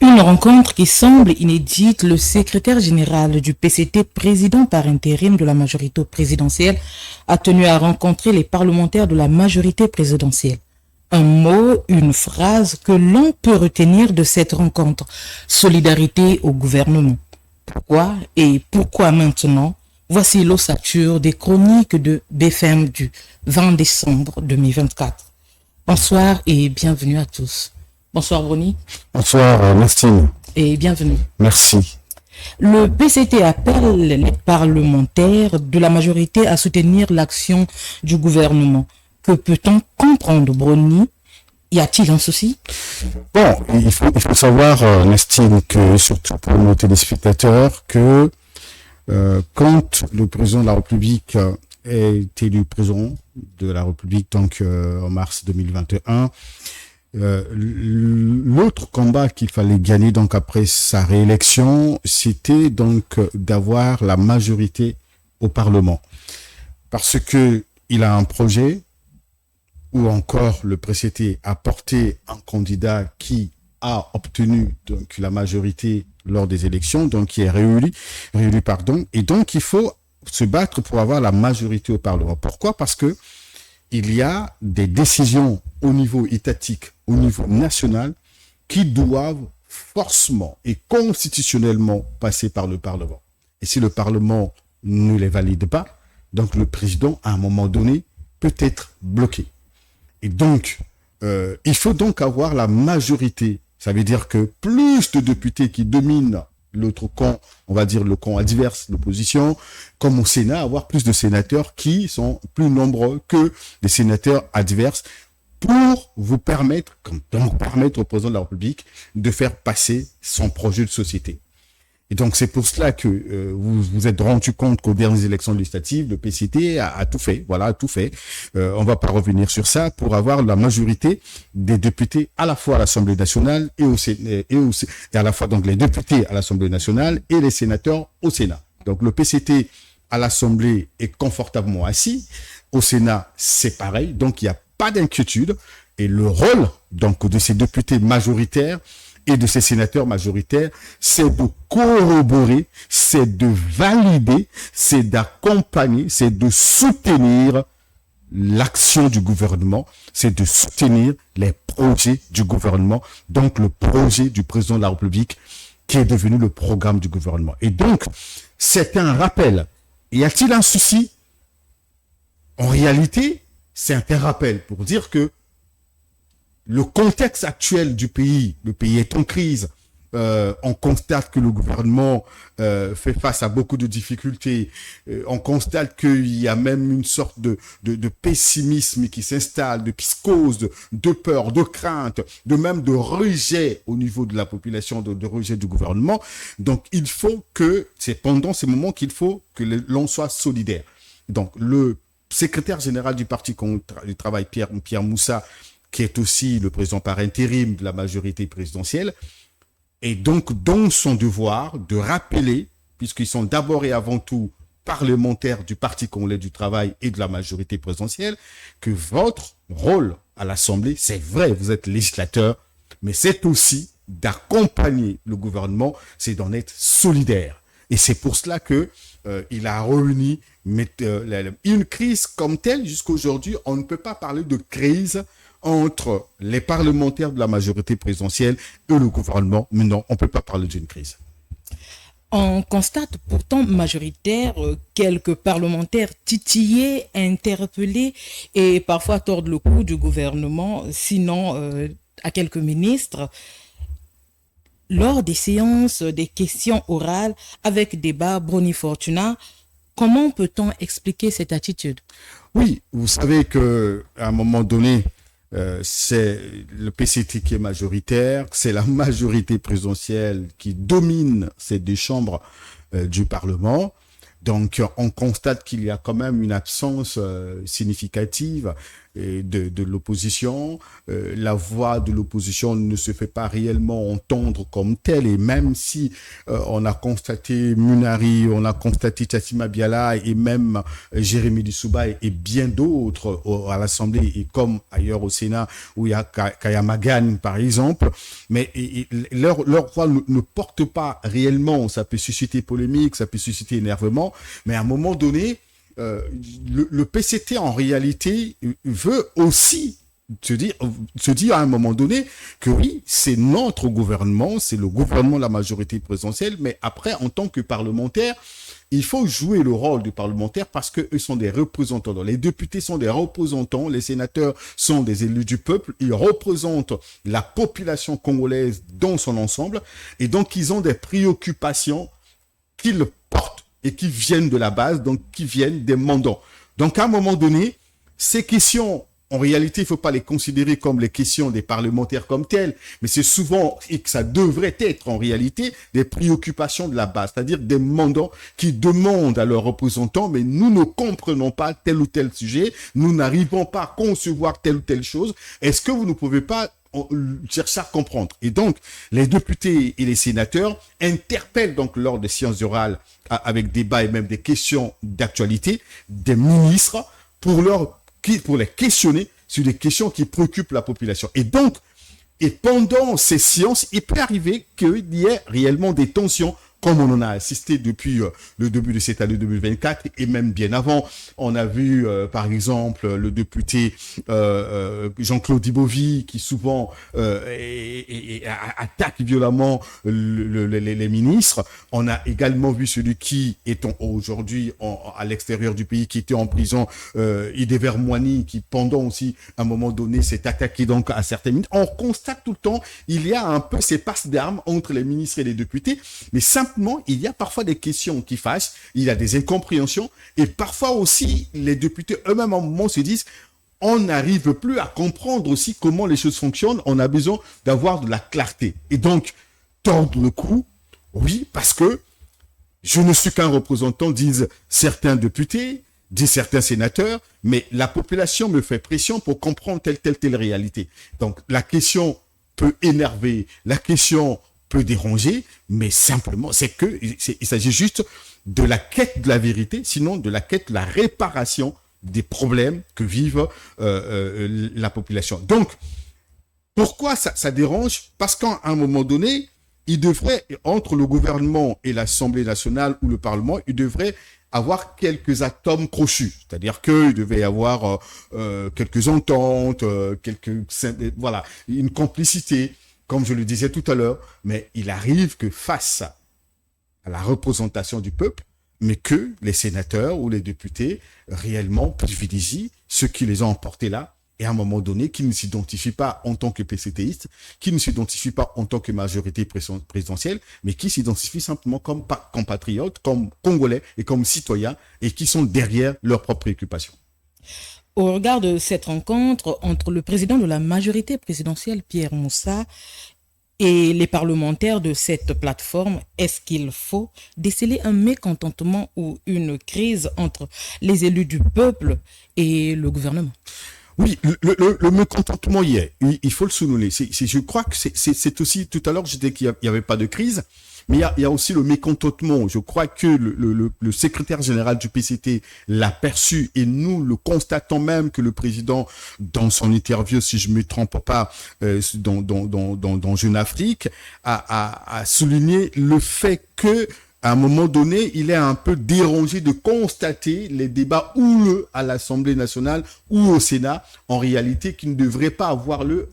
Une rencontre qui semble inédite, le secrétaire général du PCT, président par intérim de la majorité présidentielle, a tenu à rencontrer les parlementaires de la majorité présidentielle. Un mot, une phrase que l'on peut retenir de cette rencontre. Solidarité au gouvernement. Pourquoi et pourquoi maintenant? Voici l'ossature des chroniques de BFM du 20 décembre 2024. Bonsoir et bienvenue à tous. Bonsoir Bruni. Bonsoir Martine. Et bienvenue. Merci. Le PCT appelle les parlementaires de la majorité à soutenir l'action du gouvernement. Que peut-on comprendre, Bruni? Y a-t-il un souci? Bon, il faut savoir, Nestine, que surtout pour nos téléspectateurs, que quand le président de la République est élu président de la République, donc en mars 2021, l'autre combat qu'il fallait gagner donc après sa réélection, c'était donc d'avoir la majorité au Parlement, parce que il a un projet, ou encore le PCT a porté un candidat qui a obtenu donc la majorité lors des élections, donc qui est réélu, et donc il faut se battre pour avoir la majorité au Parlement. Pourquoi? Parce que il y a des décisions au niveau étatique, au niveau national, qui doivent forcément et constitutionnellement passer par le Parlement. Et si le Parlement ne les valide pas, donc le président, à un moment donné, peut être bloqué. Et donc, il faut donc avoir la majorité. Ça veut dire que plus de députés qui dominent l'autre camp, on va dire le camp adverse, l'opposition, comme au Sénat, avoir plus de sénateurs qui sont plus nombreux que des sénateurs adverses pour vous permettre, donc permettre au président de la République de faire passer son projet de société. Et donc, c'est pour cela que vous vous êtes rendu compte qu'aux dernières élections législatives, le PCT a tout fait. Voilà, a tout fait. On va pas revenir sur ça pour avoir la majorité des députés à la fois à l'Assemblée nationale et à la fois donc les députés à l'Assemblée nationale et les sénateurs au Sénat. Donc, le PCT à l'Assemblée est confortablement assis. Au Sénat, c'est pareil. Donc, il n'y a pas d'inquiétude. Et le rôle donc de ces députés majoritaires et de ces sénateurs majoritaires, c'est de corroborer, c'est de valider, c'est d'accompagner, c'est de soutenir l'action du gouvernement, c'est de soutenir les projets du gouvernement, donc le projet du président de la République qui est devenu le programme du gouvernement. Et donc, c'est un rappel. Y a-t-il un souci? En réalité, c'est un rappel pour dire que le contexte actuel du pays, le pays est en crise. On constate que le gouvernement fait face à beaucoup de difficultés. On constate qu'il y a même une sorte de pessimisme qui s'installe, de psychose, de peur, de crainte, même de rejet au niveau de la population, de rejet du gouvernement. Donc, il faut que, c'est pendant ces moments qu'il faut que l'on soit solidaire. Donc, le secrétaire général du Parti du Travail, Pierre Moussa, qui est aussi le président par intérim de la majorité présidentielle, et donc dans son devoir de rappeler, puisqu'ils sont d'abord et avant tout parlementaires du Parti congolais du travail et de la majorité présidentielle, que votre rôle à l'Assemblée, c'est vrai, vous êtes législateur, mais c'est aussi d'accompagner le gouvernement, c'est d'en être solidaire. Et c'est pour cela que il a réuni une crise comme telle. Jusqu'à aujourd'hui, on ne peut pas parler de crise entre les parlementaires de la majorité présidentielle et le gouvernement. Mais non, on ne peut pas parler d'une crise. On constate pourtant majoritaire quelques parlementaires titillés, interpellés et parfois tordent le cou du gouvernement, sinon à quelques ministres. Lors des séances, des questions orales avec débat Bruni Fortuna, comment peut-on expliquer cette attitude? Oui, vous savez que à un moment donné, c'est le PCT qui est majoritaire, c'est la majorité présidentielle qui domine ces deux chambres du Parlement. Donc, on constate qu'il y a quand même une absence significative de l'opposition. La voix de l'opposition ne se fait pas réellement entendre comme telle, et même si on a constaté Munari, on a constaté Tassima Biala et même Jérémy Dissouba et bien d'autres à l'Assemblée et comme ailleurs au Sénat où il y a Kaya Magan par exemple, mais leur voix ne porte pas réellement. Ça peut susciter polémique, ça peut susciter énervement, mais à un moment donné, le PCT en réalité veut aussi se dire à un moment donné que oui, c'est notre gouvernement, c'est le gouvernement de la majorité présidentielle, mais après, en tant que parlementaire, il faut jouer le rôle du parlementaire parce qu'eux sont des représentants. Les députés sont des représentants, les sénateurs sont des élus du peuple, ils représentent la population congolaise dans son ensemble, et donc ils ont des préoccupations qu'ils portent et qui viennent de la base, donc qui viennent des mandants. Donc à un moment donné, ces questions, en réalité, il ne faut pas les considérer comme les questions des parlementaires comme telles, mais c'est souvent, et que ça devrait être en réalité, des préoccupations de la base, c'est-à-dire des mandants qui demandent à leurs représentants, mais nous ne comprenons pas tel ou tel sujet, nous n'arrivons pas à concevoir telle ou telle chose, est-ce que vous ne pouvez pas chercher à comprendre? Et donc, les députés et les sénateurs interpellent donc lors des séances orales avec débat et même des questions d'actualité des ministres pour les questionner sur des questions qui préoccupent la population. Et donc, pendant ces séances, il peut arriver qu'il y ait réellement des tensions, comme on en a assisté depuis le début de cette année 2024 et même bien avant. On a vu, par exemple, le député Jean-Claude Ibovi qui souvent attaque violemment les ministres. On a également vu celui qui est aujourd'hui à l'extérieur du pays, qui était en prison, Idever Moini, qui pendant aussi à un moment donné s'est attaqué donc à certains ministres. On constate tout le temps, il y a un peu ces passes d'armes entre les ministres et les députés, mais simplement il y a parfois des questions qui fâchent, il y a des incompréhensions, et parfois aussi les députés eux-mêmes à un moment se disent on n'arrive plus à comprendre aussi comment les choses fonctionnent, on a besoin d'avoir de la clarté. Et donc, tordre le cou, oui, parce que je ne suis qu'un représentant, disent certains députés, disent certains sénateurs, mais la population me fait pression pour comprendre telle réalité. Donc, la question peut énerver, la question peut déranger, mais simplement, il s'agit juste de la quête de la vérité, sinon de la quête de la réparation des problèmes que vivent la population. Donc, pourquoi ça dérange? Parce qu'à un moment donné, il devrait, entre le gouvernement et l'Assemblée nationale ou le Parlement, il devrait avoir quelques atomes crochus. C'est-à-dire qu'il devait y avoir quelques ententes, voilà, une complicité, comme je le disais tout à l'heure, mais il arrive que face à la représentation du peuple, mais que les sénateurs ou les députés réellement privilégient ceux qui les ont emportés là, et à un moment donné, qui ne s'identifient pas en tant que PCTistes, qui ne s'identifient pas en tant que majorité présidentielle, mais qui s'identifient simplement comme compatriotes, comme Congolais et comme citoyens, et qui sont derrière leurs propres préoccupations. Au regard de cette rencontre entre le président de la majorité présidentielle, Pierre Moussa, et les parlementaires de cette plateforme, est-ce qu'il faut déceler un mécontentement ou une crise entre les élus du peuple et le gouvernement? Oui, le mécontentement y est. Il faut le souligner. Je crois que c'est aussi, tout à l'heure, je disais qu'il n'y avait pas de crise, mais il y a aussi le mécontentement. Je crois que le secrétaire général du PCT l'a perçu, et nous le constatons même que le président, dans son interview, si je me trompe pas, dans Jeune Afrique, a souligné le fait que à un moment donné, il est un peu dérangé de constater les débats houleux à l'Assemblée nationale ou au Sénat, en réalité, qui ne devraient pas avoir lieu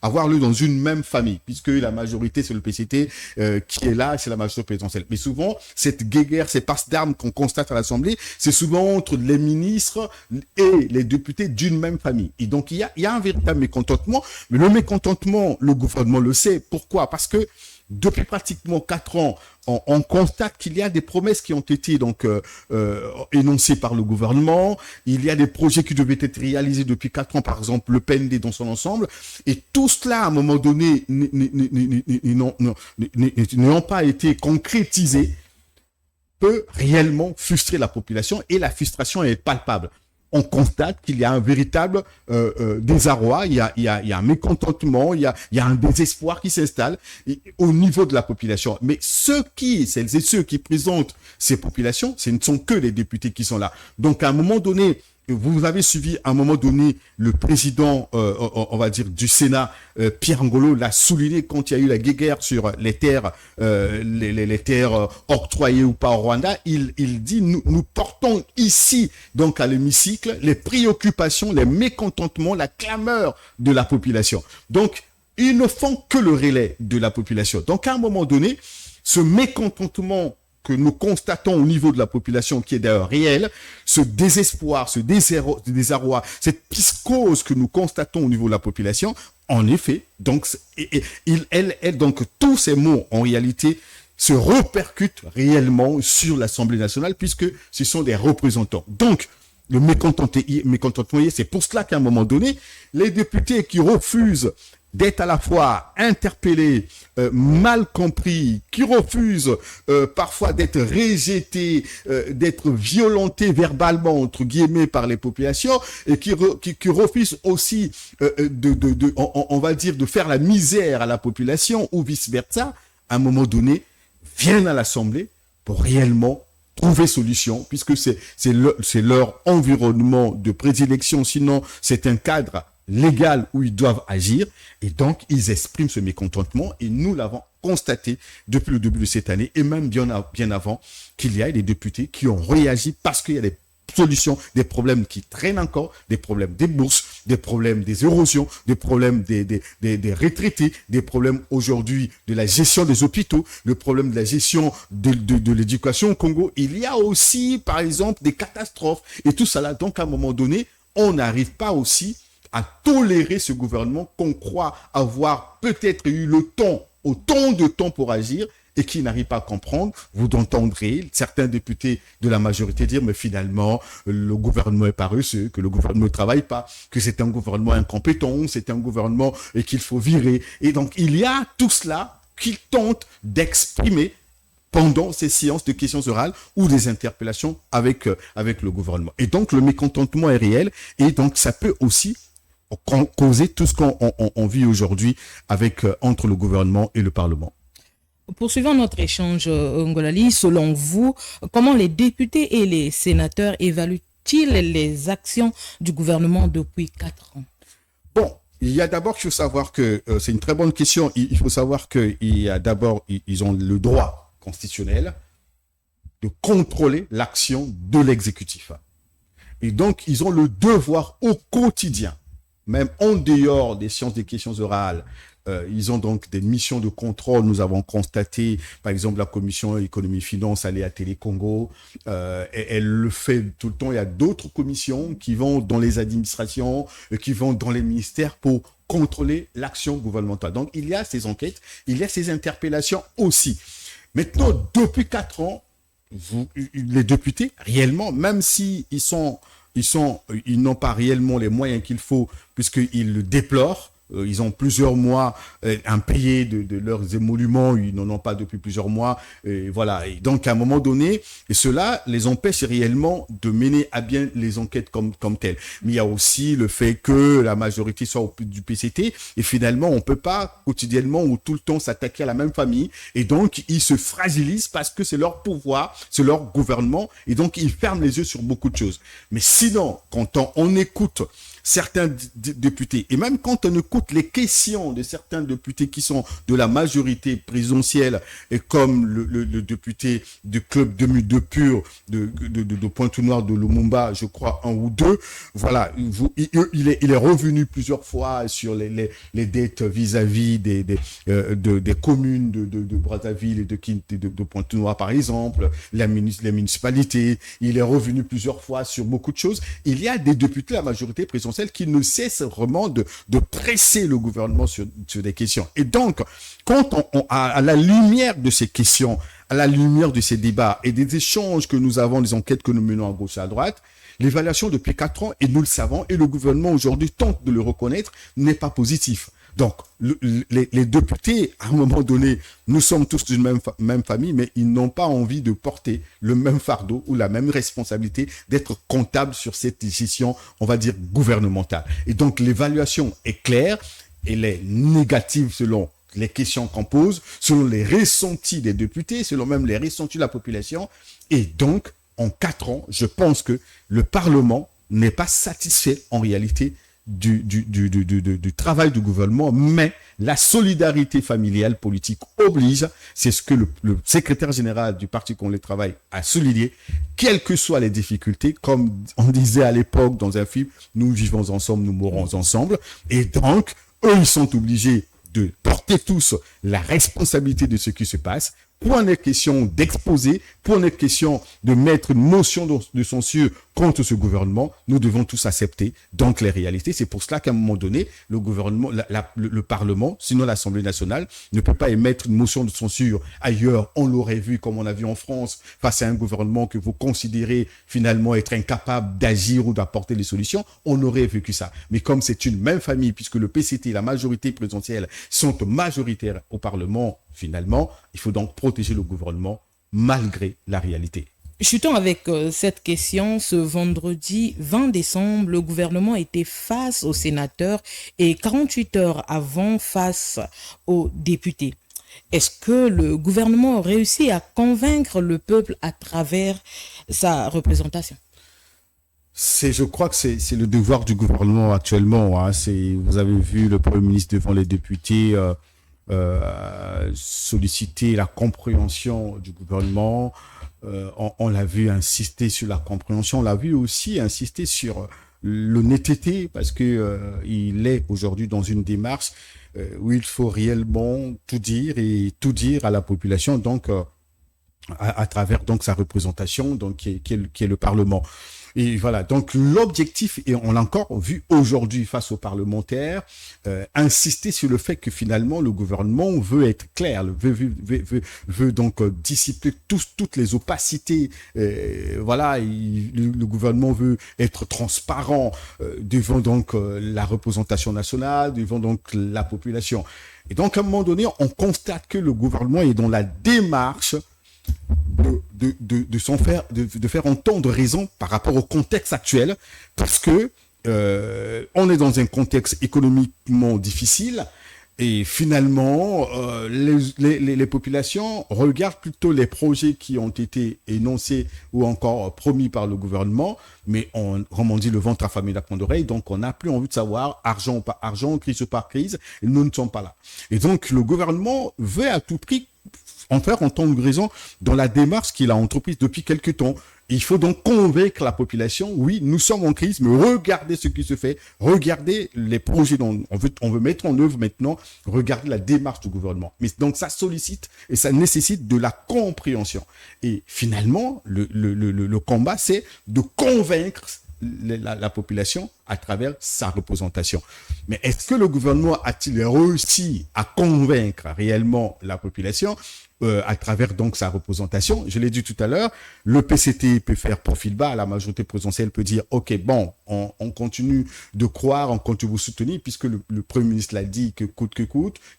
avoir lieu dans une même famille, puisque la majorité, c'est le PCT qui est là, c'est la majorité présidentielle. Mais souvent, cette guéguerre, ces passes d'armes qu'on constate à l'Assemblée, c'est souvent entre les ministres et les députés d'une même famille. Et donc, il y a un véritable mécontentement, mais le mécontentement, le gouvernement le sait. Pourquoi? Parce que depuis pratiquement 4 ans, on constate qu'il y a des promesses qui ont été donc énoncées par le gouvernement. Il y a des projets qui devaient être réalisés depuis 4 ans, par exemple le PND dans son ensemble. Et tout cela, à un moment donné, n'ayant pas été concrétisés, peut réellement frustrer la population, et la frustration est palpable. on constate qu'il y a un véritable désarroi, il y a un mécontentement, il y a un désespoir qui s'installe au niveau de la population. Mais celles et ceux qui présentent ces populations, ce ne sont que les députés qui sont là. Donc à un moment donné, vous avez suivi à un moment donné le président, on va dire, du Sénat, Pierre Ngolo, l'a souligné quand il y a eu la guéguerre sur les terres, les terres octroyées ou pas au Rwanda. Il dit, nous portons ici, donc à l'hémicycle, les préoccupations, les mécontentements, la clameur de la population. Donc, ils ne font que le relais de la population. Donc, à un moment donné, ce mécontentement que nous constatons au niveau de la population, qui est d'ailleurs réel, ce désespoir, ce désarroi, cette psychose que nous constatons au niveau de la population, en effet, donc, donc tous ces mots, en réalité, se répercutent réellement sur l'Assemblée nationale, puisque ce sont des représentants. Donc, le mécontentement, c'est pour cela qu'à un moment donné, les députés qui refusent d'être à la fois interpellés, mal compris, qui refusent parfois d'être rejetés, d'être violentés verbalement, entre guillemets, par les populations, et qui refusent aussi, on va dire, de faire la misère à la population, ou vice-versa, à un moment donné, viennent à l'Assemblée pour réellement trouver solution, puisque c'est leur environnement de prédilection, sinon c'est un cadre légal où ils doivent agir, et donc ils expriment ce mécontentement, et nous l'avons constaté depuis le début de cette année, et même bien avant, qu'il y a des députés qui ont réagi parce qu'il y a des solutions, des problèmes qui traînent encore, des problèmes des bourses, des problèmes des érosions, des problèmes des retraités, des problèmes aujourd'hui de la gestion des hôpitaux, le problème de la gestion de l'éducation au Congo. Il y a aussi, par exemple, des catastrophes, et tout ça là. Donc, à un moment donné, on n'arrive pas aussi à tolérer ce gouvernement qu'on croit avoir peut-être eu autant de temps pour agir, et qui n'arrive pas à comprendre. Vous entendrez certains députés de la majorité dire, mais finalement, le gouvernement est paresseux, que le gouvernement ne travaille pas, que c'est un gouvernement incompétent, c'est un gouvernement et qu'il faut virer. Et donc, il y a tout cela qu'ils tentent d'exprimer pendant ces séances de questions orales ou des interpellations avec le gouvernement. Et donc, le mécontentement est réel, et donc, ça peut aussi causer tout ce qu'on vit aujourd'hui entre le gouvernement et le Parlement. Poursuivant notre échange, Ngolali, selon vous, comment les députés et les sénateurs évaluent-ils les actions du gouvernement depuis 4 ans? Bon, il y a d'abord qu'il faut savoir que, c'est une très bonne question, il faut savoir qu'il y a d'abord, ils ont le droit constitutionnel de contrôler l'action de l'exécutif. Et donc, ils ont le devoir au quotidien, même en dehors des séances des questions orales, ils ont donc des missions de contrôle. Nous avons constaté, par exemple, la commission économie-finance allait à Télé Congo. Elle le fait tout le temps. Il y a d'autres commissions qui vont dans les administrations, qui vont dans les ministères pour contrôler l'action gouvernementale. Donc, il y a ces enquêtes, il y a ces interpellations aussi. Maintenant, depuis 4 ans, les députés, réellement, même si ils n'ont pas réellement les moyens qu'il faut, puisqu'ils le déplorent, ils ont plusieurs mois impayés de leurs émoluments, ils n'en ont pas depuis plusieurs mois, et voilà. Et donc, à un moment donné, et cela les empêche réellement de mener à bien les enquêtes comme telles. Mais il y a aussi le fait que la majorité soit du PCT, et finalement, on peut pas quotidiennement ou tout le temps s'attaquer à la même famille, et donc, ils se fragilisent parce que c'est leur pouvoir, c'est leur gouvernement, et donc, ils ferment les yeux sur beaucoup de choses. Mais sinon, quand on écoute certains députés, et même quand on écoute les questions de certains députés qui sont de la majorité présidentielle, et comme le député du club 2002 pur de Pointe-Noire de Lumumba, je crois 1 ou 2, voilà, il est revenu plusieurs fois sur les dettes vis-à-vis des communes de Brazzaville et de Pointe-Noire, par exemple, les municipalités. Il est revenu plusieurs fois sur beaucoup de choses. Il y a des députés de la majorité présidentielle qui ne cesse vraiment de presser le gouvernement sur des questions. Et donc, quand à la lumière de ces questions, à la lumière de ces débats et des échanges que nous avons, des enquêtes que nous menons à gauche et à droite, l'évaluation depuis 4 ans, et nous le savons, et le gouvernement aujourd'hui tente de le reconnaître, n'est pas positif. Donc, les députés, à un moment donné, nous sommes tous d'une même famille, mais ils n'ont pas envie de porter le même fardeau ou la même responsabilité d'être comptables sur cette gestion, on va dire, gouvernementale. Et donc, l'évaluation est claire, elle est négative selon les questions qu'on pose, selon les ressentis des députés, selon même les ressentis de la population. Et donc, en 4 ans, je pense que le Parlement n'est pas satisfait en réalité du travail du gouvernement, mais la solidarité familiale politique oblige, c'est ce que le secrétaire général du Parti contre le travail a souligné, quelles que soient les difficultés, comme on disait à l'époque dans un film, nous vivons ensemble, nous mourrons ensemble, et donc, eux, ils sont obligés de porter tous la responsabilité de ce qui se passe. Pour une question d'exposer, pour une question de mettre une motion de censure contre ce gouvernement, nous devons tous accepter donc les réalités. C'est pour cela qu'à un moment donné, le gouvernement, le Parlement, sinon l'Assemblée nationale, ne peut pas émettre une motion de censure ailleurs. On l'aurait vu, comme on a vu en France, face à un gouvernement que vous considérez finalement être incapable d'agir ou d'apporter les solutions. On aurait vécu ça. Mais comme c'est une même famille, puisque le PCT, la majorité présidentielle, sont majoritaires au Parlement, finalement, il faut donc protéger le gouvernement malgré la réalité. Chutons avec cette question. Ce vendredi 20 décembre, le gouvernement était face aux sénateurs et 48 heures avant face aux députés. Est-ce que le gouvernement réussit à convaincre le peuple à travers sa représentation? Je crois que c'est le devoir du gouvernement actuellement. Hein. Vous avez vu le Premier ministre devant les députés solliciter la compréhension du gouvernement. On l'a vu insister sur la compréhension. On l'a vu aussi insister sur l'honnêteté parce que il est aujourd'hui dans une démarche où il faut réellement tout dire et tout dire à la population. Donc à travers donc sa représentation, donc qui est le Parlement. Et voilà, donc l'objectif, et on l'a encore vu aujourd'hui face aux parlementaires, insister sur le fait que finalement le gouvernement veut être clair, veut donc dissiper toutes les opacités. Voilà, le gouvernement veut être transparent devant donc la représentation nationale, devant donc la population. Et donc à un moment donné, on constate que le gouvernement est dans la démarche de faire entendre raison par rapport au contexte actuel, parce que on est dans un contexte économiquement difficile et finalement les populations regardent plutôt les projets qui ont été énoncés ou encore promis par le gouvernement, mais comme on dit, le ventre affamé la pointe d'oreille, donc on n'a plus envie de savoir argent ou pas argent, crise ou pas crise, et nous ne sommes pas là. Et donc le gouvernement veut à tout prix en faire entendre raison dans la démarche qu'il a entreprise depuis quelque temps. Il faut donc convaincre la population, oui, nous sommes en crise, mais regardez ce qui se fait, regardez les projets dont on veut mettre en œuvre maintenant, regardez la démarche du gouvernement. Mais donc ça sollicite et ça nécessite de la compréhension. Et finalement, le combat, c'est de convaincre la population à travers sa représentation. Mais est-ce que le gouvernement a-t-il réussi à convaincre réellement la population à travers donc sa représentation? Je l'ai dit tout à l'heure, le PCT peut faire profil bas, la majorité présidentielle peut dire ok, bon, on continue de croire, on continue de vous soutenir, puisque le Premier ministre l'a dit que coûte,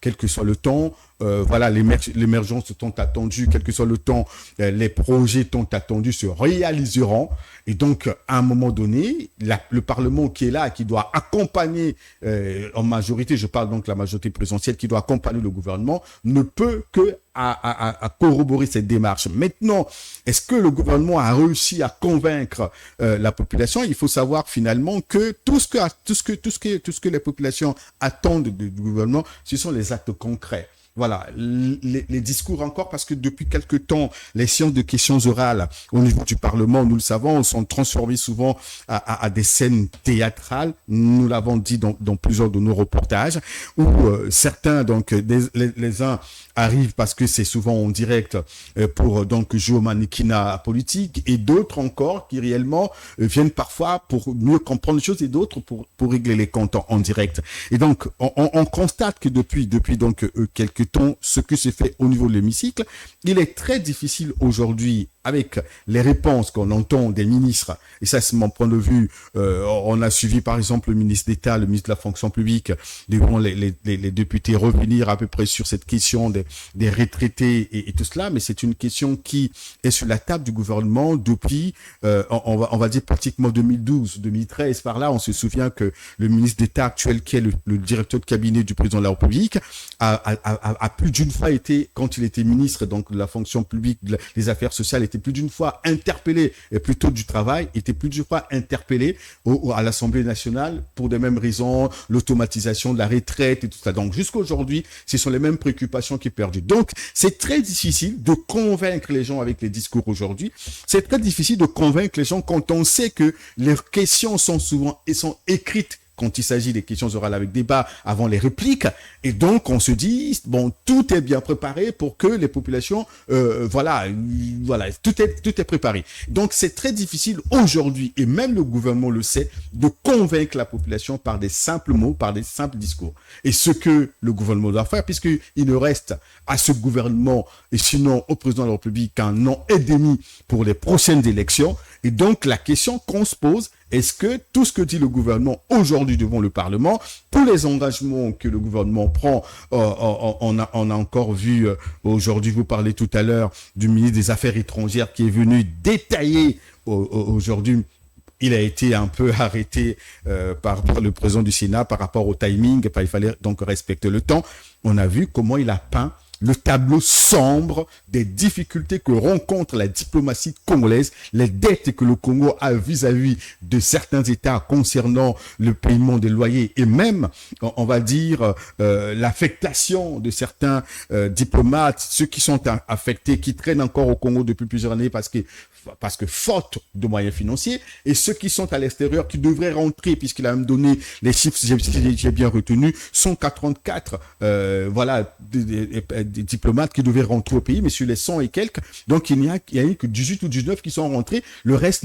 quel que soit le temps, voilà, l'émergence tant attendue, quel que soit le temps, les projets tant attendus se réaliseront. Et donc, à un moment donné, le Parlement qui est là, qui doit accompagner en majorité, je parle donc de la majorité présidentielle, qui doit accompagner le gouvernement, ne peut que à corroborer cette démarche. Maintenant, est-ce que le gouvernement a réussi à convaincre la population? Il faut savoir finalement que tout ce que les populations attendent du gouvernement, ce sont les actes concrets. Voilà, les discours encore, parce que depuis quelque temps, les séances de questions orales au niveau du Parlement, nous le savons, sont transformées souvent à des scènes théâtrales. Nous l'avons dit dans plusieurs de nos reportages, où certains, donc les uns arrivent parce que c'est souvent en direct pour donc jouer au mannequinat politique, et d'autres encore qui réellement viennent parfois pour mieux comprendre les choses, et d'autres pour régler les comptes en direct. Et donc on constate que depuis donc quelques temps, ce que se fait au niveau de l'hémicycle, il est très difficile aujourd'hui avec les réponses qu'on entend des ministres, et ça c'est mon point de vue, on a suivi par exemple le ministre d'État, le ministre de la fonction publique, devant les députés revenir à peu près sur cette question des retraités et tout cela, mais c'est une question qui est sur la table du gouvernement depuis, on va dire pratiquement 2012, 2013, par là, on se souvient que le ministre d'État actuel, qui est le directeur de cabinet du président de la République, a plus d'une fois été, quand il était ministre donc de la fonction publique, des affaires sociales, était plus d'une fois interpellé, et plutôt du travail, était plus d'une fois interpellé à l'Assemblée nationale pour des mêmes raisons, l'automatisation de la retraite et tout ça. Donc jusqu'à aujourd'hui, ce sont les mêmes préoccupations qui perdurent. Donc c'est très difficile de convaincre les gens avec les discours aujourd'hui. C'est très difficile de convaincre les gens quand on sait que les questions sont souvent écrites quand il s'agit des questions orales avec débat avant les répliques. Et donc, on se dit, bon, tout est bien préparé pour que les populations, voilà, tout est préparé. Donc, c'est très difficile aujourd'hui, et même le gouvernement le sait, de convaincre la population par des simples mots, par des simples discours. Et ce que le gouvernement doit faire, puisqu'il ne reste à ce gouvernement, et sinon au président de la République, qu'un an et demi pour les prochaines élections. Et donc, la question qu'on se pose, est-ce que tout ce que dit le gouvernement aujourd'hui devant le Parlement, tous les engagements que le gouvernement prend, on a encore vu aujourd'hui, vous parlez tout à l'heure du ministre des Affaires étrangères qui est venu détailler aujourd'hui. Il a été un peu arrêté par le président du Sénat par rapport au timing. Il fallait donc respecter le temps. On a vu comment il a peint le tableau sombre des difficultés que rencontre la diplomatie congolaise, les dettes que le Congo a vis-à-vis de certains États concernant le paiement des loyers et même, on va dire, l'affectation de certains diplomates, ceux qui sont affectés, qui traînent encore au Congo depuis plusieurs années parce que faute de moyens financiers, et ceux qui sont à l'extérieur qui devraient rentrer, puisqu'il a même donné les chiffres, j'ai bien retenu, 184 des diplomates qui devaient rentrer au pays, mais sur les 100 et quelques, donc il n'y a eu que 18 ou 19 qui sont rentrés, le reste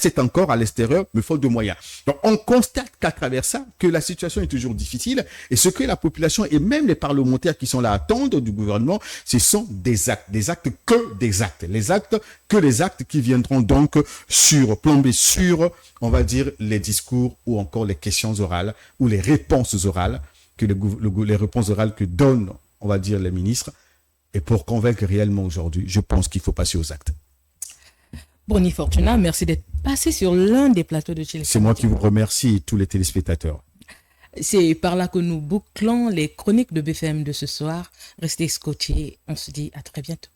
est encore à l'extérieur, mais faute de moyens. Donc on constate qu'à travers ça, que la situation est toujours difficile, et ce que la population et même les parlementaires qui sont là attendent du gouvernement, ce sont des actes les actes qui viendront donc plomber sur, on va dire, les discours ou encore les questions orales ou les réponses orales les réponses orales que donnent, on va dire, les ministres. Et pour convaincre réellement aujourd'hui, je pense qu'il faut passer aux actes. Boni Fortuna, merci d'être passé sur l'un des plateaux de Chili. C'est moi qui vous remercie et tous les téléspectateurs. C'est par là que nous bouclons les chroniques de BFM de ce soir. Restez scotchés. On se dit à très bientôt.